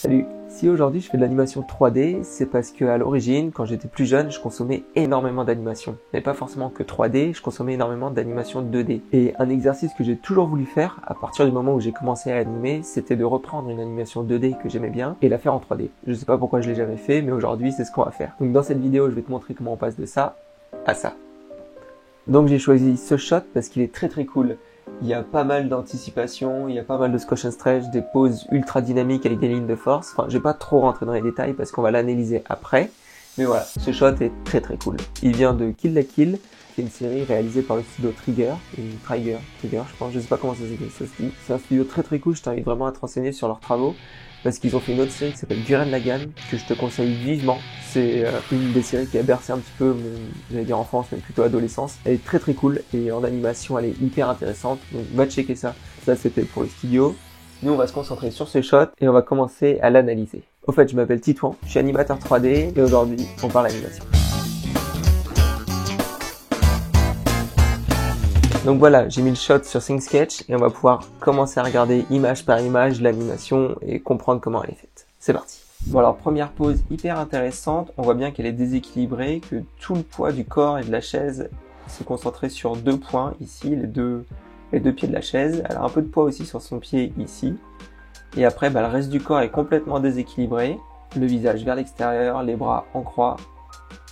Salut! Si aujourd'hui je fais de l'animation 3D, c'est parce que à l'origine, quand j'étais plus jeune, je consommais énormément d'animation. Mais pas forcément que 3D, je consommais énormément d'animation 2D. Et un exercice que j'ai toujours voulu faire, à partir du moment où j'ai commencé à animer, c'était de reprendre une animation 2D que j'aimais bien et la faire en 3D. Je sais pas pourquoi je l'ai jamais fait, mais aujourd'hui c'est ce qu'on va faire. Donc dans cette vidéo, je vais te montrer comment on passe de ça à ça. Donc j'ai choisi ce shot parce qu'il est très cool. Il y a pas mal d'anticipation, il y a pas mal de squash and stretch, des poses ultra dynamiques avec des lignes de force. Enfin, je vais pas trop rentrer dans les détails parce qu'on va l'analyser après. Mais voilà, ce shot est très cool. Il vient de Kill la Kill, qui est une série réalisée par le studio Trigger, Trigger, je pense, je sais pas comment ça se dit. C'est un studio très cool, je t'invite vraiment à te renseigner sur leurs travaux. Parce qu'ils ont fait une autre série qui s'appelle Gurren Lagann, que je te conseille vivement. C'est une des séries qui a bercé un petit peu, j'allais dire enfance, mais plutôt adolescence. Elle est très cool, et en animation, elle est hyper intéressante. Donc va checker ça. Ça, c'était pour le studio. Nous, on va se concentrer sur ce shot, et on va commencer à l'analyser. Au fait, je m'appelle Titouan, je suis animateur 3D, et aujourd'hui, on parle animation. Donc voilà, j'ai mis le shot sur SyncSketch et on va pouvoir commencer à regarder image par image l'animation et comprendre comment elle est faite. C'est parti. Bon alors, première pose hyper intéressante, on voit bien qu'elle est déséquilibrée, que tout le poids du corps et de la chaise s'est concentré sur deux points ici, les deux pieds de la chaise. Elle a un peu de poids aussi sur son pied ici. Et après, le reste du corps est complètement déséquilibré, le visage vers l'extérieur, les bras en croix.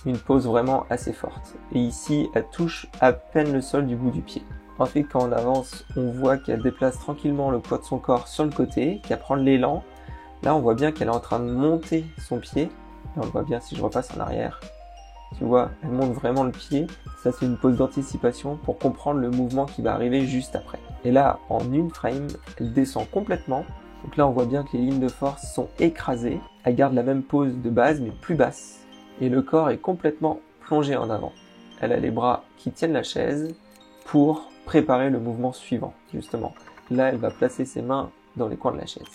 Une pose vraiment assez forte. Et ici, elle touche à peine le sol du bout du pied. Ensuite, quand on avance, on voit qu'elle déplace tranquillement le poids de son corps sur le côté, qu'elle prend l'élan. Là, on voit bien qu'elle est en train de monter son pied. Là, on voit bien si je repasse en arrière. Tu vois, elle monte vraiment le pied. Ça, c'est une pose d'anticipation pour comprendre le mouvement qui va arriver juste après. Et là, en une frame, elle descend complètement. Donc là, on voit bien que les lignes de force sont écrasées. Elle garde la même pose de base, mais plus basse. Et le corps est complètement plongé en avant. Elle a les bras qui tiennent la chaise pour préparer le mouvement suivant, justement. Là, elle va placer ses mains dans les coins de la chaise.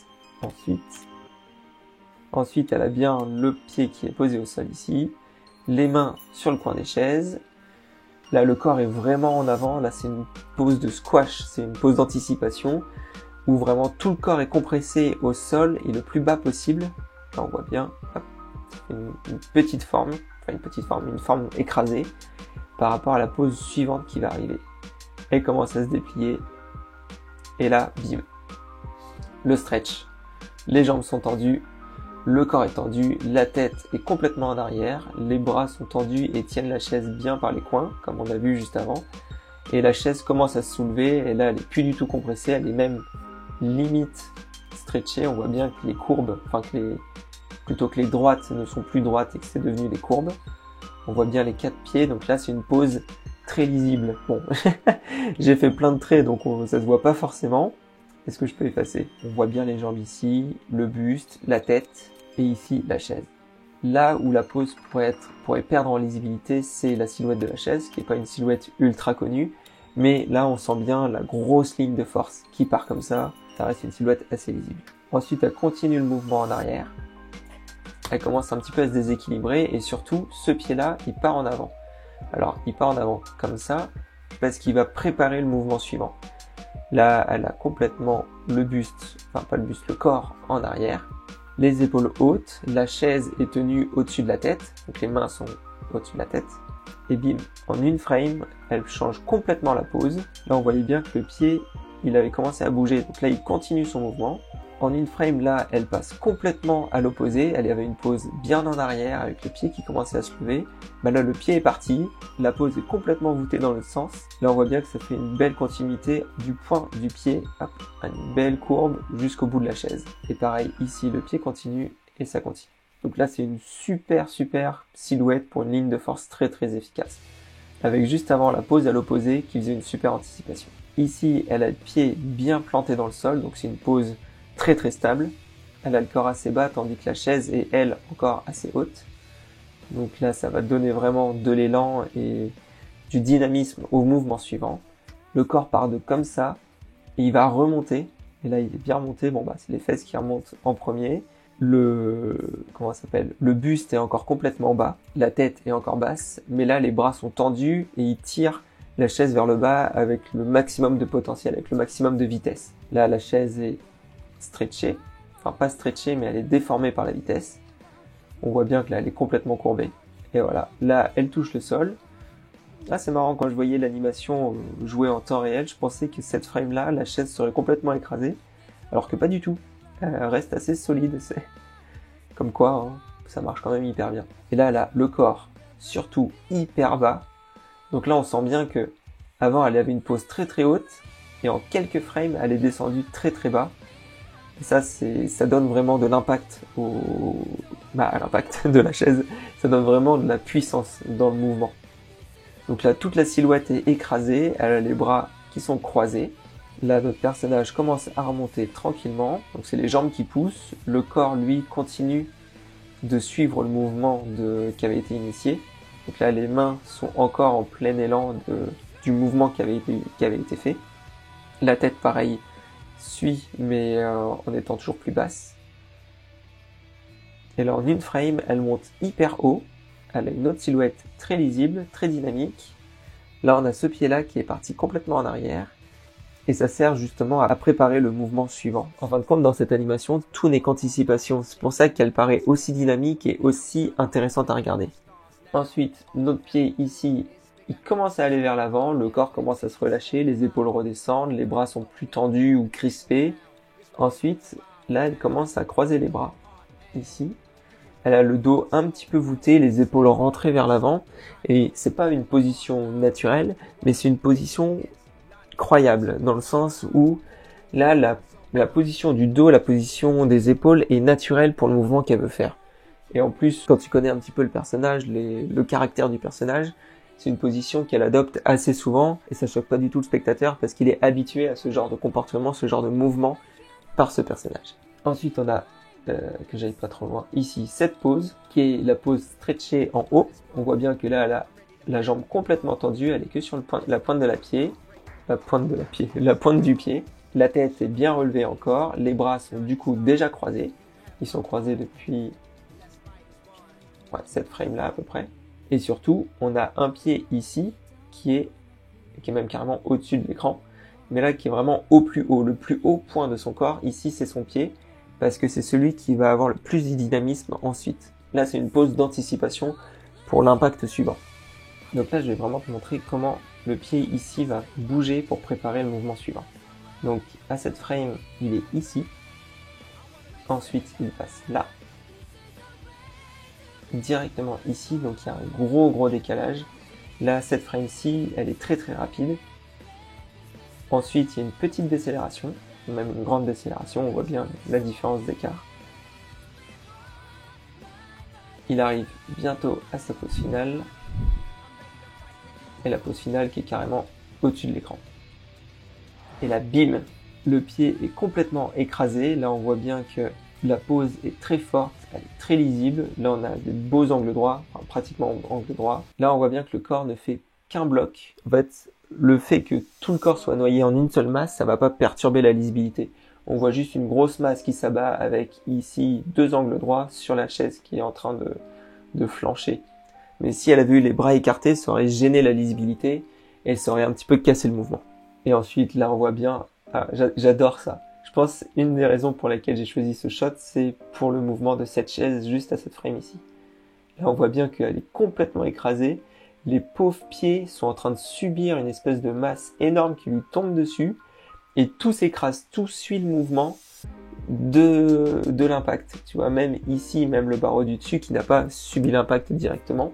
Ensuite, elle a bien le pied qui est posé au sol ici, les mains sur le coin des chaises. Là, le corps est vraiment en avant. Là, c'est une pose de squash, c'est une pose d'anticipation où vraiment tout le corps est compressé au sol et le plus bas possible. Là, on voit bien, hop, une forme écrasée par rapport à la pose suivante qui va arriver. Elle commence à se déplier et là, bim, le stretch. Les jambes sont tendues, le corps est tendu, la tête est complètement en arrière, les bras sont tendus et tiennent la chaise bien par les coins, comme on a vu juste avant. Et la chaise commence à se soulever et là, elle est plus du tout compressée, elle est même limite stretchée. On voit bien que les courbes, plutôt que les droites ne sont plus droites et que c'est devenu des courbes. On voit bien les quatre pieds, donc là c'est une pose très lisible. Bon, j'ai fait plein de traits, donc ça se voit pas forcément. Est-ce que je peux effacer? On voit bien les jambes ici, le buste, la tête, et ici la chaise. Là où la pose pourrait perdre en lisibilité, c'est la silhouette de la chaise, qui est pas une silhouette ultra connue, mais là on sent bien la grosse ligne de force qui part comme ça reste une silhouette assez lisible. Ensuite, elle continue le mouvement en arrière. Elle commence un petit peu à se déséquilibrer et surtout, ce pied-là, il part en avant. Alors, il part en avant comme ça parce qu'il va préparer le mouvement suivant. Là, elle a complètement le corps en arrière, les épaules hautes, la chaise est tenue au-dessus de la tête, donc les mains sont au-dessus de la tête. Et bim, en une frame, elle change complètement la pose. Là, on voyait bien que le pied, il avait commencé à bouger, donc là, il continue son mouvement. En une frame, là, elle passe complètement à l'opposé. Elle avait une pose bien en arrière avec le pied qui commençait à se lever. Là, le pied est parti. La pose est complètement voûtée dans l'autre sens. Là, on voit bien que ça fait une belle continuité du point du pied, hop, une belle courbe jusqu'au bout de la chaise. Et pareil, ici, le pied continue et ça continue. Donc là, c'est une super silhouette pour une ligne de force très efficace. Avec juste avant la pose à l'opposé qui faisait une super anticipation. Ici, elle a le pied bien planté dans le sol, donc c'est une pose très stable. Elle a le corps assez bas, tandis que la chaise est, elle, encore assez haute. Donc là, ça va donner vraiment de l'élan et du dynamisme au mouvement suivant. Le corps part de comme ça, et il va remonter. Et là, il est bien remonté. C'est les fesses qui remontent en premier. Le buste est encore complètement bas. La tête est encore basse. Mais là, les bras sont tendus et il tire la chaise vers le bas avec le maximum de potentiel, avec le maximum de vitesse. Là, la chaise est stretchée enfin pas stretchée, mais elle est déformée par la vitesse. On voit bien que là, elle est complètement courbée. Et voilà, là, elle touche le sol. Là, c'est marrant, quand je voyais l'animation jouer en temps réel, je pensais que cette frame-là, la chaise serait complètement écrasée, alors que pas du tout. Elle reste assez solide, c'est comme quoi, hein, ça marche quand même hyper bien. Et là, le corps, surtout hyper bas. Donc là, on sent bien que avant, elle avait une pose très très haute, et en quelques frames, elle est descendue très très bas. Et ça donne vraiment de l'impact à l'impact de la chaise. Ça donne vraiment de la puissance dans le mouvement. Donc là, toute la silhouette est écrasée, elle a les bras qui sont croisés. Là, notre personnage commence à remonter tranquillement. Donc c'est les jambes qui poussent. Le corps, lui, continue de suivre le mouvement qui avait été initié. Donc là, les mains sont encore en plein élan du mouvement qui avait été fait. La tête, pareil, suit, mais en étant toujours plus basse. Et là, en une frame, elle monte hyper haut. Elle a une autre silhouette très lisible, très dynamique. Là, on a ce pied-là qui est parti complètement en arrière. Et ça sert justement à préparer le mouvement suivant. En fin de compte, dans cette animation, tout n'est qu'anticipation. C'est pour ça qu'elle paraît aussi dynamique et aussi intéressante à regarder. Ensuite, notre pied ici, il commence à aller vers l'avant, le corps commence à se relâcher, les épaules redescendent, les bras sont plus tendus ou crispés. Ensuite, là, elle commence à croiser les bras, ici. Elle a le dos un petit peu voûté, les épaules rentrées vers l'avant. Et c'est pas une position naturelle, mais c'est une position croyable, dans le sens où là, la position du dos, la position des épaules est naturelle pour le mouvement qu'elle veut faire. Et en plus, quand tu connais un petit peu le personnage, le caractère du personnage, c'est une position qu'elle adopte assez souvent, et ça choque pas du tout le spectateur, parce qu'il est habitué à ce genre de comportement, ce genre de mouvement par ce personnage. Ensuite, on a que j'aille pas trop loin. Ici, cette pose, qui est la pose stretchée en haut. On voit bien que là, elle a la jambe complètement tendue, elle est que sur la pointe du pied. La tête est bien relevée encore. Les bras sont du coup déjà croisés. Ils sont croisés depuis cette frame là à peu près. Et surtout, on a un pied ici qui est même carrément au-dessus de l'écran, mais là qui est vraiment au plus haut. Le plus haut point de son corps, ici, c'est son pied, parce que c'est celui qui va avoir le plus de dynamisme ensuite. Là, c'est une pose d'anticipation pour l'impact suivant. Donc là, je vais vraiment te montrer comment le pied ici va bouger pour préparer le mouvement suivant. Donc à cette frame, il est ici. Ensuite, il passe là. Directement ici, donc il y a un gros décalage. Là, cette frame-ci, elle est très rapide. Ensuite, il y a une petite décélération, même une grande décélération, on voit bien la différence d'écart. Il arrive bientôt à sa pose finale. Et la pose finale qui est carrément au-dessus de l'écran. Et là, bim, le pied est complètement écrasé. Là, on voit bien que la pose est très forte, elle est très lisible. Là, on a des beaux angles droits, enfin, pratiquement angles droits. Là, on voit bien que le corps ne fait qu'un bloc. En fait, le fait que tout le corps soit noyé en une seule masse, ça va pas perturber la lisibilité. On voit juste une grosse masse qui s'abat avec ici 2 angles droits sur la chaise qui est en train de flancher. Mais si elle avait eu les bras écartés, ça aurait gêné la lisibilité et ça aurait un petit peu cassé le mouvement. Et ensuite, là, on voit bien, j'adore ça. Je pense une des raisons pour lesquelles j'ai choisi ce shot, c'est pour le mouvement de cette chaise juste à cette frame ici. Là, on voit bien qu'elle est complètement écrasée. Les pauvres pieds sont en train de subir une espèce de masse énorme qui lui tombe dessus. Et tout s'écrase, tout suit le mouvement de l'impact. Tu vois, même ici, même le barreau du dessus qui n'a pas subi l'impact directement,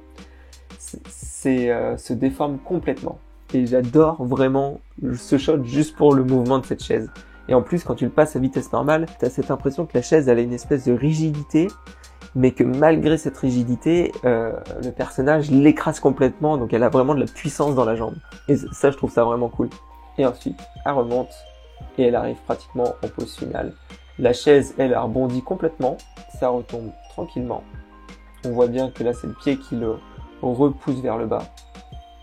se déforme complètement. Et j'adore vraiment ce shot juste pour le mouvement de cette chaise. Et en plus, quand tu le passes à vitesse normale, tu as cette impression que la chaise elle a une espèce de rigidité, mais que malgré cette rigidité, le personnage l'écrase complètement, donc elle a vraiment de la puissance dans la jambe. Et ça, je trouve ça vraiment cool. Et ensuite, elle remonte, et elle arrive pratiquement en pose finale. La chaise, elle a rebondi complètement, ça retombe tranquillement. On voit bien que là, c'est le pied qui le repousse vers le bas,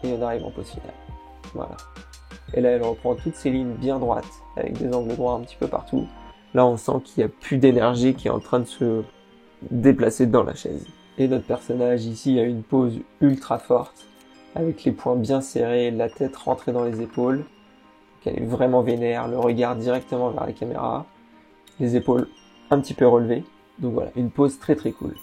et on arrive en pose finale. Voilà. Et là, elle reprend toutes ses lignes bien droites, avec des angles droits un petit peu partout. Là, on sent qu'il n'y a plus d'énergie qui est en train de se déplacer dans la chaise. Et notre personnage ici a une pose ultra forte, avec les poings bien serrés, la tête rentrée dans les épaules. Donc elle est vraiment vénère, le regard directement vers la caméra, les épaules un petit peu relevé. Donc voilà, une pose très très cool.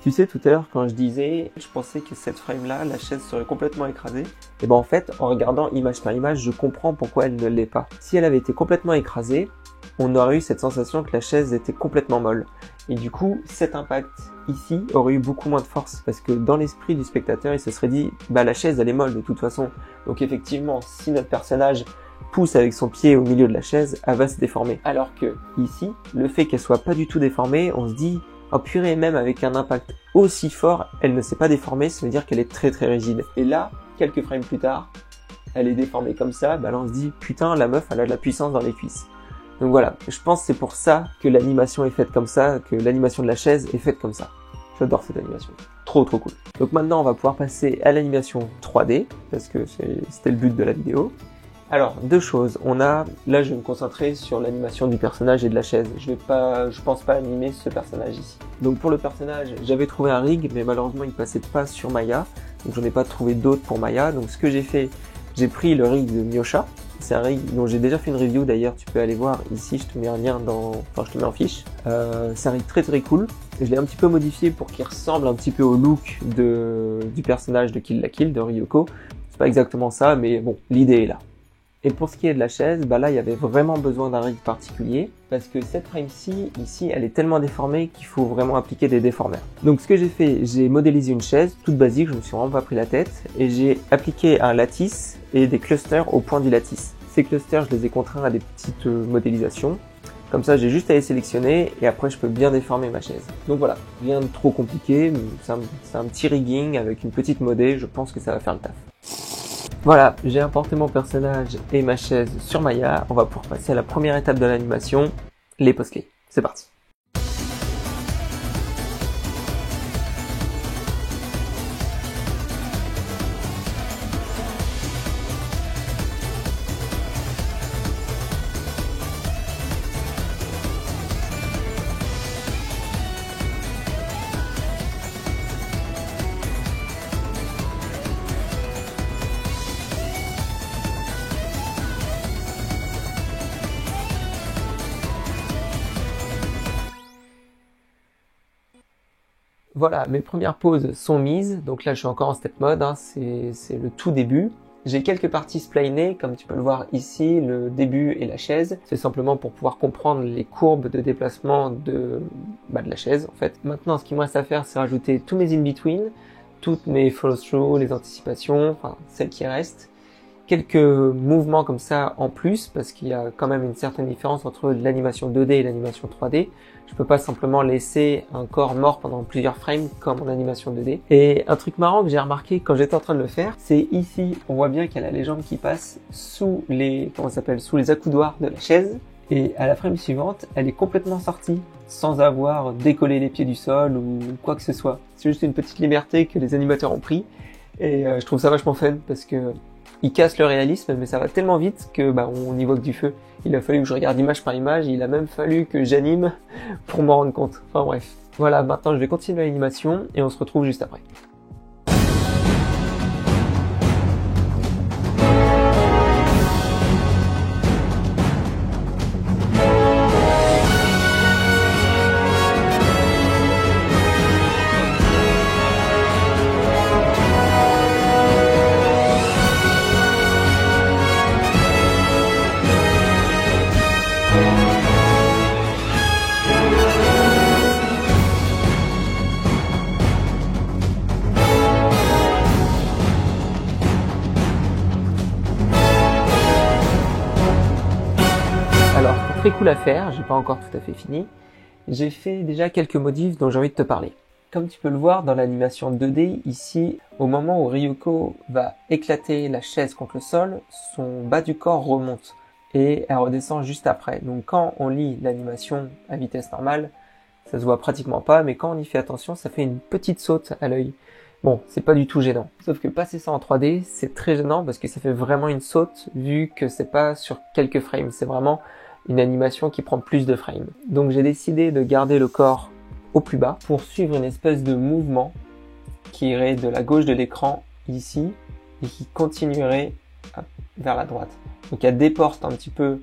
Tu sais, tout à l'heure, quand je disais, je pensais que cette frame-là, la chaise serait complètement écrasée. Et ben en fait, en regardant image par image, je comprends pourquoi elle ne l'est pas. Si elle avait été complètement écrasée, on aurait eu cette sensation que la chaise était complètement molle. Et du coup, cet impact ici aurait eu beaucoup moins de force. Parce que dans l'esprit du spectateur, il se serait dit, bah la chaise, elle est molle de toute façon. Donc effectivement, si notre personnage pousse avec son pied au milieu de la chaise, elle va se déformer. Alors que ici, le fait qu'elle soit pas du tout déformée, on se dit, oh purée, même avec un impact aussi fort, elle ne s'est pas déformée, ça veut dire qu'elle est très très rigide. Et là, quelques frames plus tard, elle est déformée comme ça, bah là on se dit, putain, la meuf, elle a de la puissance dans les cuisses. Donc voilà, je pense que c'est pour ça que l'animation est faite comme ça, que l'animation de la chaise est faite comme ça. J'adore cette animation. Trop trop cool. Donc maintenant, on va pouvoir passer à l'animation 3D, parce que c'était le but de la vidéo. Alors, deux choses. Là, je vais me concentrer sur l'animation du personnage et de la chaise. Je pense pas animer ce personnage ici. Donc pour le personnage, j'avais trouvé un rig, mais malheureusement, il passait pas sur Maya. Donc j'en ai pas trouvé d'autres pour Maya. Donc ce que j'ai fait, j'ai pris le rig de Miosha. C'est un rig dont j'ai déjà fait une review d'ailleurs, tu peux aller voir ici, je te mets un lien je te mets en fiche. C'est un rig très très cool. Je l'ai un petit peu modifié pour qu'il ressemble un petit peu au look du personnage de Kill la Kill, de Ryoko. C'est pas exactement ça, mais bon, l'idée est là. Et pour ce qui est de la chaise, bah là, il y avait vraiment besoin d'un rig particulier parce que cette frame-ci, ici, elle est tellement déformée qu'il faut vraiment appliquer des déformeurs. Donc, ce que j'ai fait, j'ai modélisé une chaise toute basique, je me suis vraiment pas pris la tête et j'ai appliqué un lattice et des clusters au point du lattice. Ces clusters, je les ai contraints à des petites modélisations. Comme ça, j'ai juste à les sélectionner et après, je peux bien déformer ma chaise. Donc voilà, rien de trop compliqué, c'est un petit rigging avec une petite modé, je pense que ça va faire le taf. Voilà, j'ai importé mon personnage et ma chaise sur Maya. On va pouvoir passer à la première étape de l'animation, les pose-clés. C'est parti. Voilà, mes premières poses sont mises, donc là je suis encore en step mode, hein, c'est le tout début. J'ai quelques parties splinées, comme tu peux le voir ici, le début et la chaise. C'est simplement pour pouvoir comprendre les courbes de déplacement de la chaise en fait. Maintenant, ce qu'il me reste à faire, c'est rajouter tous mes in-between, toutes mes follow-through, les anticipations, enfin celles qui restent. Quelques mouvements comme ça en plus, parce qu'il y a quand même une certaine différence entre l'animation 2D et l'animation 3D. Je peux pas simplement laisser un corps mort pendant plusieurs frames comme en animation 2D. Et un truc marrant que j'ai remarqué quand j'étais en train de le faire, c'est ici, on voit bien qu'elle a les jambes qui passent sous les accoudoirs de la chaise. Et à la frame suivante, elle est complètement sortie, sans avoir décollé les pieds du sol ou quoi que ce soit. C'est juste une petite liberté que les animateurs ont pris. Et je trouve ça vachement fun parce que il casse le réalisme, mais ça va tellement vite que on y voit que du feu. Il a fallu que je regarde image par image, il a même fallu que j'anime pour m'en rendre compte. Enfin bref. Voilà, maintenant je vais continuer l'animation et on se retrouve juste après. Alors, très cool à faire, j'ai pas encore tout à fait fini. J'ai fait déjà quelques modifs dont j'ai envie de te parler. Comme tu peux le voir dans l'animation 2D, ici, au moment où Ryoko va éclater la chaise contre le sol, son bas du corps remonte et elle redescend juste après. Donc quand on lit l'animation à vitesse normale, ça se voit pratiquement pas, mais quand on y fait attention, ça fait une petite saute à l'œil. Bon, c'est pas du tout gênant. Sauf que passer ça en 3D, c'est très gênant parce que ça fait vraiment une saute vu que c'est pas sur quelques frames, c'est vraiment une animation qui prend plus de frames. Donc j'ai décidé de garder le corps au plus bas pour suivre une espèce de mouvement qui irait de la gauche de l'écran ici et qui continuerait vers la droite. Donc elle déporte un petit peu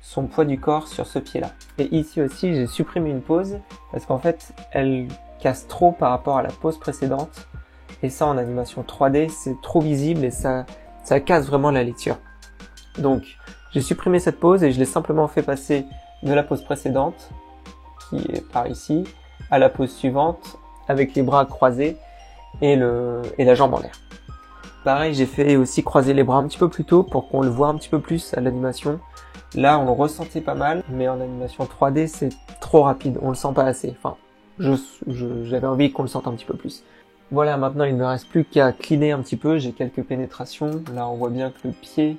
son poids du corps sur ce pied-là. Et ici aussi, j'ai supprimé une pose parce qu'en fait, elle casse trop par rapport à la pose précédente. Et ça, en animation 3D, c'est trop visible et ça casse vraiment la lecture. Donc, j'ai supprimé cette pose et je l'ai simplement fait passer de la pose précédente, qui est par ici, à la pose suivante, avec les bras croisés et la jambe en l'air. Pareil, j'ai fait aussi croiser les bras un petit peu plus tôt pour qu'on le voit un petit peu plus à l'animation. Là, on le ressentait pas mal, mais en animation 3D, c'est trop rapide, on le sent pas assez. Enfin, j'avais envie qu'on le sente un petit peu plus. Voilà, maintenant il ne me reste plus qu'à cleaner un petit peu, j'ai quelques pénétrations. Là, on voit bien que le pied,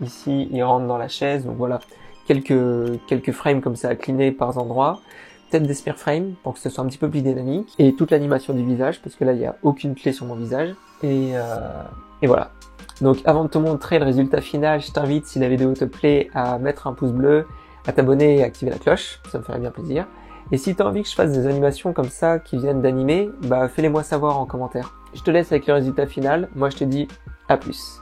ici, il rentre dans la chaise, donc voilà, quelques frames comme ça à cleaner par endroits. Peut-être des smear frames pour que ce soit un petit peu plus dynamique. Et toute l'animation du visage, parce que là, il n'y a aucune clé sur mon visage. Et voilà. Donc avant de te montrer le résultat final, je t'invite, si la vidéo te plaît, à mettre un pouce bleu, à t'abonner et à activer la cloche, ça me ferait bien plaisir. Et si tu as envie que je fasse des animations comme ça qui viennent d'animer, bah fais-les moi savoir en commentaire. Je te laisse avec le résultat final, moi je te dis à plus.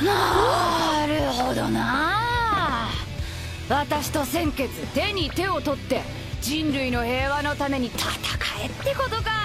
なるほどな。私と先決手に手を取って人類の平和のために戦えってことか。